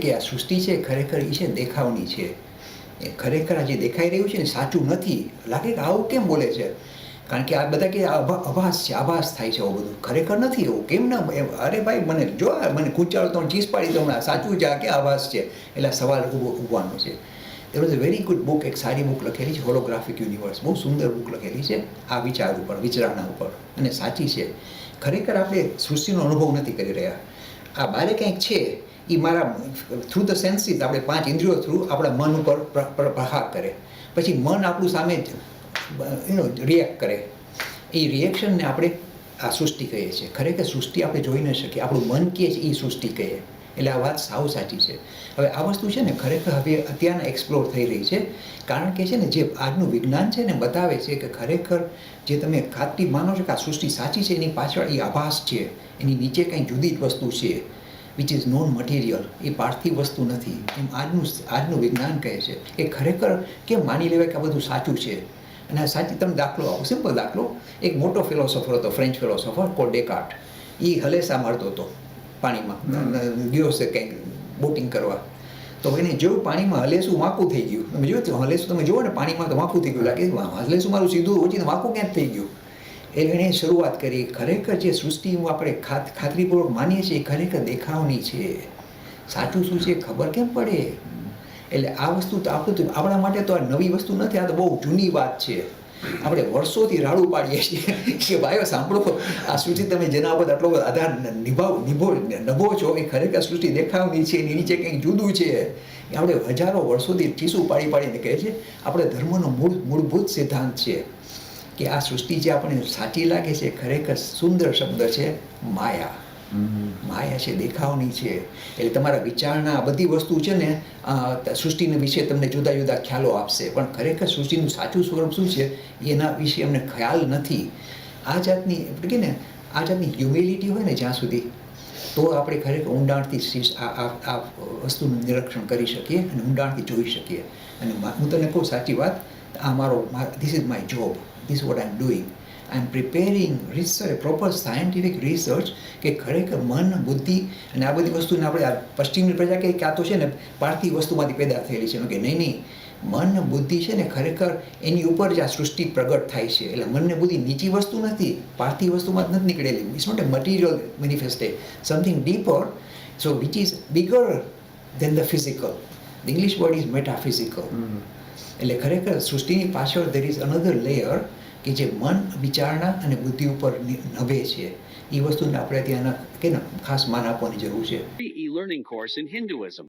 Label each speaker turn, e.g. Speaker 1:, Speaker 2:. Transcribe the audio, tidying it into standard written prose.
Speaker 1: કે આ સૃષ્ટિ છે ખરેખર એ છે દેખાવની છે. એ ખરેખર આ જે દેખાઈ રહ્યું છે ને સાચું નથી. લાગે કે આવું કેમ બોલે છે? કારણ કે આ બધા કે આભાસ છે, આભાસ થાય છે આવું બધું. ખરેખર નથી એવું. કેમ ના અરે ભાઈ મને જો મને ખૂંચાડો તો ચીસ પાડી દો હમણાં. સાચું છે આ કે આભાસ છે? એટલે આ સવાલ ઉભવાનો છે. There was a very good book, એક સારી બુક લખેલી છે, હોલોગ્રાફિક યુનિવર્સ. બહુ સુંદર બુક લખેલી છે આ વિચાર ઉપર, વિચારણા ઉપર, અને સાચી છે. ખરેખર આપણે સૃષ્ટિનો અનુભવ નથી કરી રહ્યા. આ બારે કંઈક છે એ મારા થ્રુ ધ સેન્સીસ, આપણે 5 ઇન્દ્રિયો થ્રુ આપણા મન ઉપર પ્રહાર કરે. પછી મન આપણું સામે રિએક્ટ કરે. એ રિએક્શનને આપણે આ સૃષ્ટિ કહીએ છીએ. ખરેખર સૃષ્ટિ આપણે જોઈ ન શકીએ, આપણું મન કહે છે એ સૃષ્ટિ કહીએ. એટલે આ વાત સાવ સાચી છે. હવે આ વસ્તુ છે ને ખરેખર હવે અત્યારના એક્સપ્લોર થઈ રહી છે. કારણ કે છે ને જે આજનું વિજ્ઞાન છે ને બતાવે છે કે ખરેખર જે તમે ખાતરી માનો છો કે આ સૃષ્ટિ સાચી છે, એની પાછળ એ આભાસ છે, એની નીચે કંઈ જુદી જ વસ્તુ છે, વિચ ઇઝ નોન મટીરિયલ. એ પાર્થિવ વસ્તુ નથી. એમ આજનું વિજ્ઞાન કહે છે. એ ખરેખર કેમ માની લેવાય કે આ બધું સાચું છે? અને આ સાચી, તમે દાખલો આપો, સિમ્પલ દાખલો. એક મોટો ફિલોસોફર હતો, ફ્રેન્ચ ફિલોસોફર કોલ્ડ ડેકાર્ટ. એ હલેસા મારતો હતો પાણીમાં, ગયો છે કંઈક બોટિંગ કરવા. તો એને જેવું પાણીમાં હલેસું વાંકું થઈ ગયું. તમે જોયું હલેસું, તમે જુઓ ને પાણીમાં તો વાંકું થઈ ગયું. લાગે હલેસું મારું સીધું ઓછીને વાંકું ક્યાં થઈ ગયું? એટલે એણે શરૂઆત કરી, ખરેખર જે સૃષ્ટિ આપણે ખાતરીપૂર્વક માનીએ છીએ એ ખરેખર દેખાવની છે. સાચું શું છે ખબર કેમ પડે? એટલે આ વસ્તુ તો આપણા માટે તો આ નવી વસ્તુ નથી, આ તો બહુ જૂની વાત છે. આપણે વર્ષોથી રાડું પાડીએ છીએ કે ભાઈઓ સાંભળો, આ સૃષ્ટિ તમે જેના ઉપર આટલો બધો આધાર નભો છો એ ખરેખર સૃષ્ટિ દેખાવની છે, એની નીચે કંઈક જુદું છે. એ આપણે હજારો વર્ષોથી ચીસું પાડીને કહે છે. આપણે ધર્મનો મૂળભૂત સિદ્ધાંત છે કે આ સૃષ્ટિ જે આપણને સાચી લાગે છે ખરેખર સુંદર શબ્દ છે માયા. માયા છે, દેખાવની છે. એટલે તમારા વિચારના આ બધી વસ્તુ છે ને સૃષ્ટિને વિશે તમને જુદા જુદા ખ્યાલો આપશે, પણ ખરેખર સૃષ્ટિનું સાચું સ્વરૂપ શું છે એના વિશે અમને ખ્યાલ નથી. આ જાતની કે ને આ જાતની હ્યુમિલિટી હોય ને જ્યાં સુધી, તો આપણે ખરેખર ઊંડાણથી આ વસ્તુનું નિરીક્ષણ કરી શકીએ અને ઊંડાણથી જોઈ શકીએ. અને હું તને કહું સાચી વાત, આ this is my job, this what I am doing. I am preparing research, proper scientific research, કે ખરેખર મન, બુદ્ધિ અને આ બધી વસ્તુને આપણે આ પશ્ચિમની પ્રજા કે આ તો છે ને પાર્થિવ વસ્તુમાંથી પેદા થયેલી છે. કે નહીં, મન બુદ્ધિ છે ને ખરેખર એની ઉપર જ આ સૃષ્ટિ પ્રગટ થાય છે. એટલે મન ને બુદ્ધિ નીચી વસ્તુ નથી, પાર્થિવ વસ્તુમાં જ નથી નીકળેલી. It's not a material manifest, something deeper, so which is bigger than the physical. The English word is metaphysical. એટલે ખરેખર સૃષ્ટિની પાછળ દેર ઇઝ અનધર લેયર કે જે મન, વિચારણા અને બુદ્ધિ ઉપર નભે છે. એ વસ્તુને આપણે ત્યાં કે ખાસ માન આપવાની જરૂર છે.
Speaker 2: E-learning course in Hinduism.